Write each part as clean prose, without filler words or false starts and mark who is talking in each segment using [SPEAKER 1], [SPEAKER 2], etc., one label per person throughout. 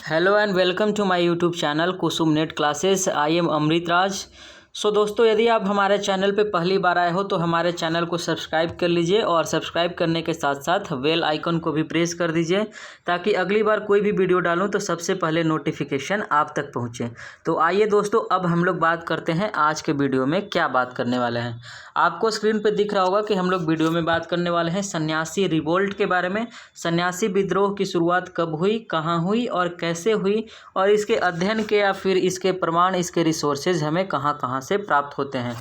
[SPEAKER 1] Hello and welcome to my YouTube channel Kusum net classes. I am Amrit Raj. दोस्तों, यदि आप हमारे चैनल पे पहली बार आए हो तो हमारे चैनल को सब्सक्राइब कर लीजिए और सब्सक्राइब करने के साथ साथ बेल आइकन को भी प्रेस कर दीजिए ताकि अगली बार कोई भी वीडियो डालूं तो सबसे पहले नोटिफिकेशन आप तक पहुंचे। तो आइए दोस्तों, अब हम लोग बात करते हैं आज के वीडियो में क्या बात करने वाले हैं। आपको स्क्रीन पे दिख रहा होगा कि हम लोग वीडियो में बात करने वाले हैं सन्यासी रिवोल्ट के बारे में। सन्यासी विद्रोह की शुरुआत कब हुई, कहाँ हुई और कैसे हुई, और इसके अध्ययन के या फिर इसके प्रमाण, इसके रिसोर्सेज हमें कहाँ कहाँ से प्राप्त होते हैं।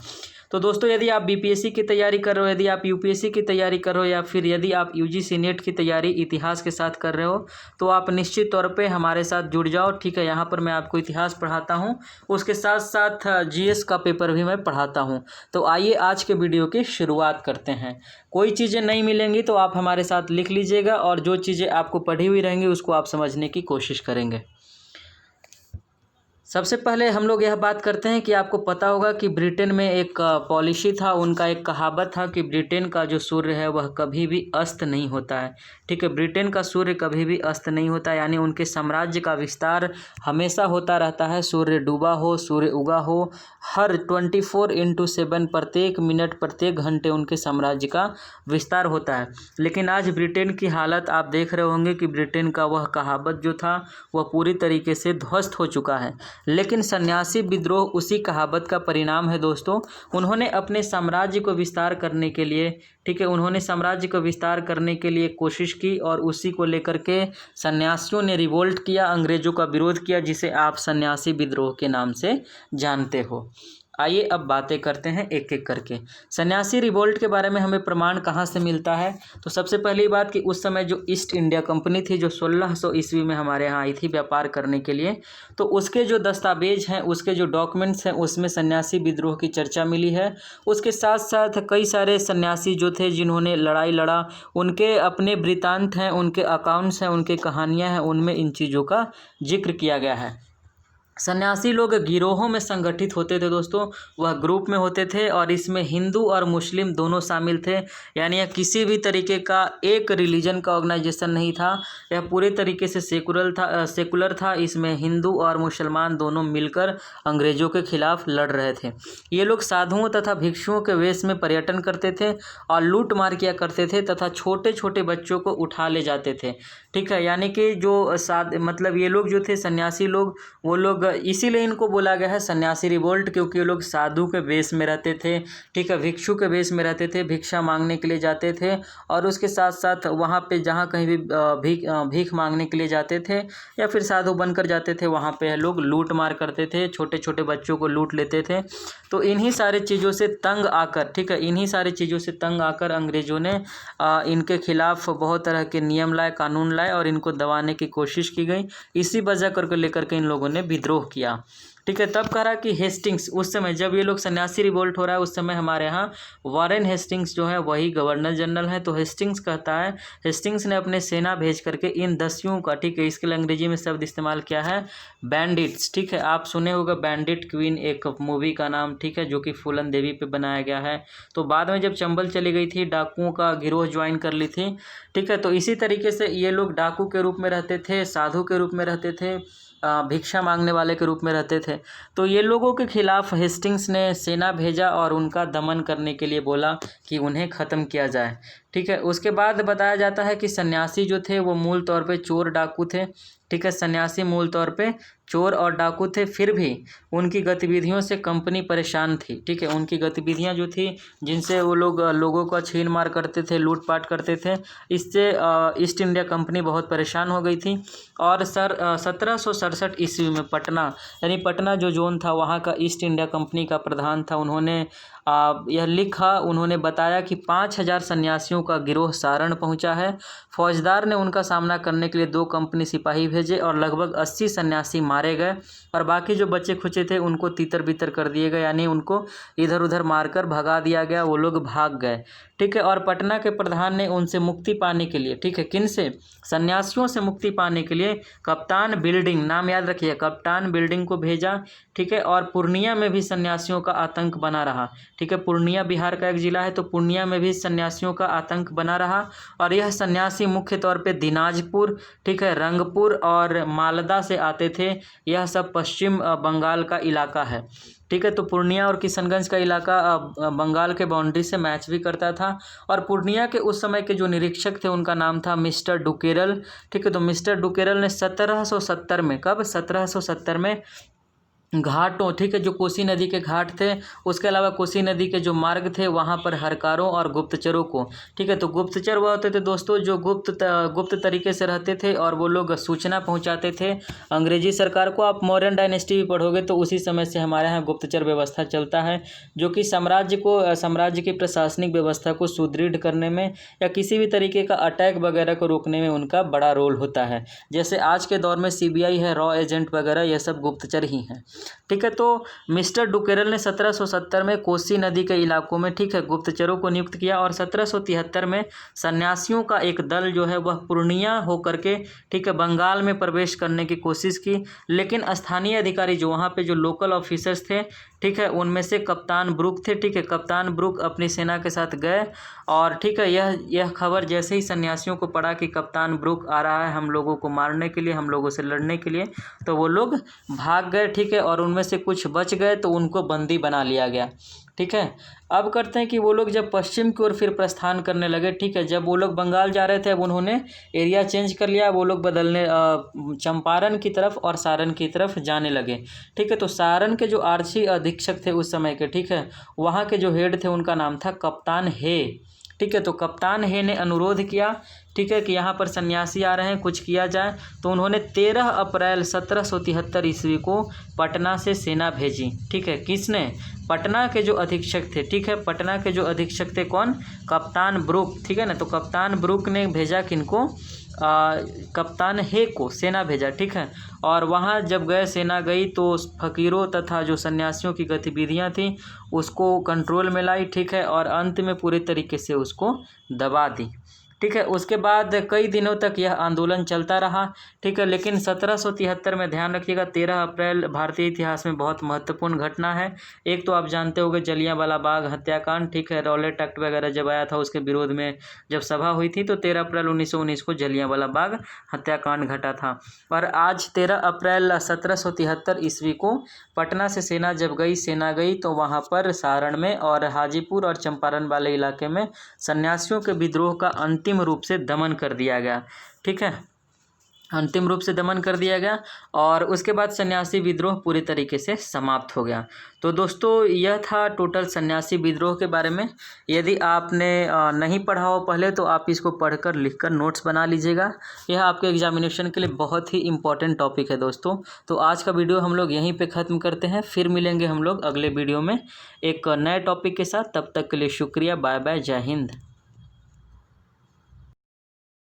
[SPEAKER 1] तो दोस्तों, यदि आप बीपीएससी की तैयारी कर रहे हो, यदि आप यूपीएससी की तैयारी कर रहे हो या फिर यदि आप यूजीसी नेट की तैयारी इतिहास के साथ कर रहे हो तो आप निश्चित तौर पे हमारे साथ जुड़ जाओ। ठीक है, यहाँ पर मैं आपको इतिहास पढ़ाता हूँ, उसके साथ साथ जीएस का पेपर भी मैं पढ़ाता हूँ। तो आइए आज के वीडियो की शुरुआत करते हैं। कोई चीज़ें नहीं मिलेंगी तो आप हमारे साथ लिख लीजिएगा और जो चीज़ें आपको पढ़ी हुई रहेंगी उसको आप समझने की कोशिश करेंगे। सबसे पहले हम लोग यह बात करते हैं कि आपको पता होगा कि ब्रिटेन में एक पॉलिसी था, उनका एक कहावत था कि ब्रिटेन का जो सूर्य है वह कभी भी अस्त नहीं होता है। ठीक है, ब्रिटेन का सूर्य कभी भी अस्त नहीं होता, यानी उनके साम्राज्य का विस्तार हमेशा होता रहता है। सूर्य डूबा हो, सूर्य उगा हो, हर 24/7 प्रत्येक मिनट, प्रत्येक घंटे उनके साम्राज्य का विस्तार होता है। लेकिन आज ब्रिटेन की हालत आप देख रहे होंगे कि ब्रिटेन का वह कहावत जो था वह पूरी तरीके से ध्वस्त हो चुका है। लेकिन सन्यासी विद्रोह उसी कहावत का परिणाम है दोस्तों। उन्होंने अपने साम्राज्य को विस्तार करने के लिए, ठीक है, उन्होंने साम्राज्य को विस्तार करने के लिए कोशिश की और उसी को लेकर के सन्यासियों ने रिवोल्ट किया, अंग्रेजों का विरोध किया, जिसे आप सन्यासी विद्रोह के नाम से जानते हो। आइए अब बातें करते हैं एक एक करके। सन्यासी रिवोल्ट के बारे में हमें प्रमाण कहाँ से मिलता है। तो सबसे पहली बात कि उस समय जो ईस्ट इंडिया कंपनी थी, जो 1600 ईस्वी में हमारे यहाँ आई थी व्यापार करने के लिए, तो उसके जो दस्तावेज हैं, उसके जो डॉक्यूमेंट्स हैं, उसमें सन्यासी विद्रोह की चर्चा मिली है। उसके साथ साथ कई सारे सन्यासी जो थे जिन्होंने लड़ाई लड़ा, उनके अपने वृत्तांत हैं, उनके अकाउंट्स हैं, उनके कहानियाँ हैं, उनमें इन चीज़ों का जिक्र किया गया है। सन्यासी लोग गिरोहों में संगठित होते थे दोस्तों, वह ग्रुप में होते थे और इसमें हिंदू और मुस्लिम दोनों शामिल थे। यानी यह किसी भी तरीके का एक रिलीजन का ऑर्गेनाइजेशन नहीं था, यह पूरे तरीके से सेकुलर था। इसमें हिंदू और मुसलमान दोनों मिलकर अंग्रेज़ों के खिलाफ लड़ रहे थे। ये लोग साधुओं तथा भिक्षुओं के वेश में पर्यटन करते थे और लूट मार किया करते थे तथा छोटे छोटे बच्चों को उठा ले जाते थे। ठीक है, यानी कि जो मतलब ये लोग जो थे सन्यासी लोग, वो लोग इसीलिए इनको बोला गया है सन्यासी रिवोल्ट, क्योंकि ये लोग साधु के वेश में रहते थे। ठीक है, भिक्षु के वेश में रहते थे, भिक्षा मांगने के लिए जाते थे और उसके साथ साथ वहाँ पे जहाँ कहीं भी भीख मांगने के लिए जाते थे या फिर साधु बनकर जाते थे, वहाँ पे लोग लूट मार करते थे, छोटे छोटे बच्चों को लूट लेते थे। तो इन्हीं सारी चीज़ों से तंग आकर, ठीक है, इन्हीं सारी चीज़ों से तंग आकर अंग्रेज़ों ने इनके खिलाफ बहुत तरह के नियम लाए, कानून लाए और इनको दबाने की कोशिश की गई। इसी वजह करके लेकर के इन लोगों ने विद्रोह किया। ठीक है, तब कह रहा कि हेस्टिंग्स, उस समय जब ये लोग सन्यासी रिवोल्ट हो रहा है उस समय हमारे यहाँ वॉरेन हेस्टिंग्स जो है वही गवर्नर जनरल है। तो हेस्टिंग्स कहता है, हेस्टिंग्स ने अपने सेना भेज करके इन दस्युओं का, ठीक है, इसके लिए अंग्रेजी में शब्द इस्तेमाल किया है बैंडिट्स। ठीक है, आप सुने होगा बैंडिट क्वीन, एक मूवी का नाम, ठीक है, जो कि फूलन देवी पे बनाया गया है। तो बाद में जब चंबल चली गई थी, डाकुओं का गिरोह ज्वाइन कर ली थी। ठीक है, तो इसी तरीके से ये लोग डाकू के रूप में रहते थे, साधु के रूप में रहते थे, भिक्षा मांगने वाले के रूप में रहते थे। तो ये लोगों के खिलाफ हेस्टिंग्स ने सेना भेजा और उनका दमन करने के लिए बोला कि उन्हें ख़त्म किया जाए। ठीक है, उसके बाद बताया जाता है कि सन्यासी जो थे वो मूल तौर पे चोर डाकू थे। ठीक है, सन्यासी मूल तौर पे चोर और डाकू थे, फिर भी उनकी गतिविधियों से कंपनी परेशान थी। ठीक है, उनकी गतिविधियां जो थी जिनसे वो लोग लोगों का छीन मार करते थे, लूटपाट करते थे, इससे ईस्ट इंडिया कंपनी बहुत परेशान हो गई थी। और 1767 ईस्वी में पटना, यानी पटना जो जोन था वहाँ का ईस्ट इंडिया कंपनी का प्रधान था, उन्होंने यह लिखा, उन्होंने बताया कि 5000 सन्यासियों का गिरोह सारण पहुंचा है। फौजदार ने उनका सामना करने के लिए 2 कंपनी सिपाही भेजे और लगभग 80 सन्यासी मारे गए और बाकी जो बचे खुचे थे उनको तीतर बितर कर दिए गए, यानी उनको इधर उधर मारकर भगा दिया गया, वो लोग भाग गए। ठीक है। और पटना के प्रधान ने उनसे मुक्ति पाने के लिए, ठीक है, किन से, सन्यासियों से मुक्ति पाने के लिए कप्तान बिल्डिंग, नाम याद रखिए, कप्तान बिल्डिंग को भेजा, ठीक है। और पूर्णिया में भी सन्यासियों का आतंक बना रहा, ठीक है। पूर्णिया बिहार का एक जिला है, तो पूर्णिया में भी सन्यासियों का आतंक बना रहा। और यह सन्यासी मुख्य तौर पे दिनाजपुर, ठीक है, रंगपुर और मालदा से आते थे। यह सब पश्चिम बंगाल का इलाका है, ठीक है। तो पूर्णिया और किशनगंज का इलाका बंगाल के बाउंड्री से मैच भी करता था। और पूर्णिया के उस समय के जो निरीक्षक थे उनका नाम था मिस्टर डुकेरल, ठीक है। तो मिस्टर डुकेरल ने 1770 में, कब, 1770 में घाटों, ठीक है, जो कोसी नदी के घाट थे, उसके अलावा कोसी नदी के जो मार्ग थे वहाँ पर हरकारों और गुप्तचरों को, ठीक है। तो गुप्तचर वह होते थे दोस्तों जो गुप्त तरीके से रहते थे और वो लोग सूचना पहुँचाते थे अंग्रेजी सरकार को। आप मौर्यन डायनेस्टी भी पढ़ोगे तो उसी समय से हमारे यहाँ गुप्तचर व्यवस्था चलता है, जो कि साम्राज्य की प्रशासनिक व्यवस्था को सुदृढ़ करने में या किसी भी तरीके का अटैक वगैरह को रोकने में उनका बड़ा रोल होता है। जैसे आज के दौर में CBI है, रॉ एजेंट वगैरह, यह सब गुप्तचर ही हैं, ठीक है। तो मिस्टर डुकेरल ने 1770 में कोसी नदी के इलाकों में, ठीक है, गुप्तचरों को नियुक्त किया। और 1773 में सन्यासियों का एक दल जो है वह पूर्णिया होकर के, ठीक है, बंगाल में प्रवेश करने की कोशिश की। लेकिन स्थानीय अधिकारी जो वहाँ पे जो लोकल ऑफिसर्स थे, ठीक है, उनमें से कप्तान ब्रुक थे, ठीक है। कप्तान ब्रुक अपनी सेना के साथ गए और, ठीक है, यह खबर जैसे ही सन्यासियों को पड़ा कि कप्तान ब्रुक आ रहा है हम लोगों को मारने के लिए, हम लोगों से लड़ने के लिए, तो वो लोग भाग गए, ठीक है। और उनमें से कुछ बच गए तो उनको बंदी बना लिया गया, ठीक है। अब करते हैं कि वो लोग जब पश्चिम की ओर फिर प्रस्थान करने लगे, ठीक है, जब वो लोग बंगाल जा रहे थे अब उन्होंने एरिया चेंज कर लिया, वो लोग बदलने चंपारण की तरफ और सारण की तरफ जाने लगे, ठीक है। तो सारण के जो आरक्षी अधीक्षक थे उस समय के, ठीक है, वहाँ के जो हेड थे उनका नाम था कप्तान हे, ठीक है। तो कप्तान हे ने अनुरोध किया, ठीक है, कि यहाँ पर सन्यासी आ रहे हैं, कुछ किया जाए। तो उन्होंने 13 अप्रैल 1773 ईस्वी को पटना से सेना भेजी, ठीक है। किसने, पटना के जो अधीक्षक थे, ठीक है, पटना के जो अधीक्षक थे कौन, कप्तान ब्रुक, ठीक है ना। तो कप्तान ब्रुक ने भेजा किनको, कप्तान हे को सेना भेजा, ठीक है। और वहाँ जब गए, सेना गई तो फकीरों तथा जो सन्यासियों की गतिविधियाँ थी उसको कंट्रोल में लाई, ठीक है। और अंत में पूरे तरीके से उसको दबा दी, ठीक है। उसके बाद कई दिनों तक यह आंदोलन चलता रहा, ठीक है। लेकिन 1773 में, ध्यान रखिएगा, 13 अप्रैल भारतीय इतिहास में बहुत महत्वपूर्ण घटना है। एक तो आप जानते होंगे जलियांवाला बाग हत्याकांड, ठीक है, रॉलेट एक्ट वगैरह जब आया था उसके विरोध में जब सभा हुई थी तो 13 अप्रैल 1919 को जलियांवाला बाग हत्याकांड घटा था। और आज 13 अप्रैल 1773 ईस्वी को पटना से सेना जब गई, तो वहाँ पर सारण में और हाजीपुर और चंपारण वाले इलाके में सन्यासियों के विद्रोह का अंतिम रूप से दमन कर दिया गया, ठीक है, अंतिम रूप से दमन कर दिया गया। और उसके बाद सन्यासी विद्रोह पूरी तरीके से समाप्त हो गया। तो दोस्तों यह था टोटल सन्यासी विद्रोह के बारे में। यदि आपने नहीं पढ़ा हो पहले तो आप इसको पढ़कर लिखकर नोट्स बना लीजिएगा, यह आपके एग्जामिनेशन के लिए बहुत ही इंपॉर्टेंट टॉपिक है दोस्तों। तो आज का वीडियो हम लोग यहीं पे ख़त्म करते हैं, फिर मिलेंगे हम लोग अगले वीडियो में एक नए टॉपिक के साथ। तब तक के लिए शुक्रिया, बाय बाय, जय हिंद।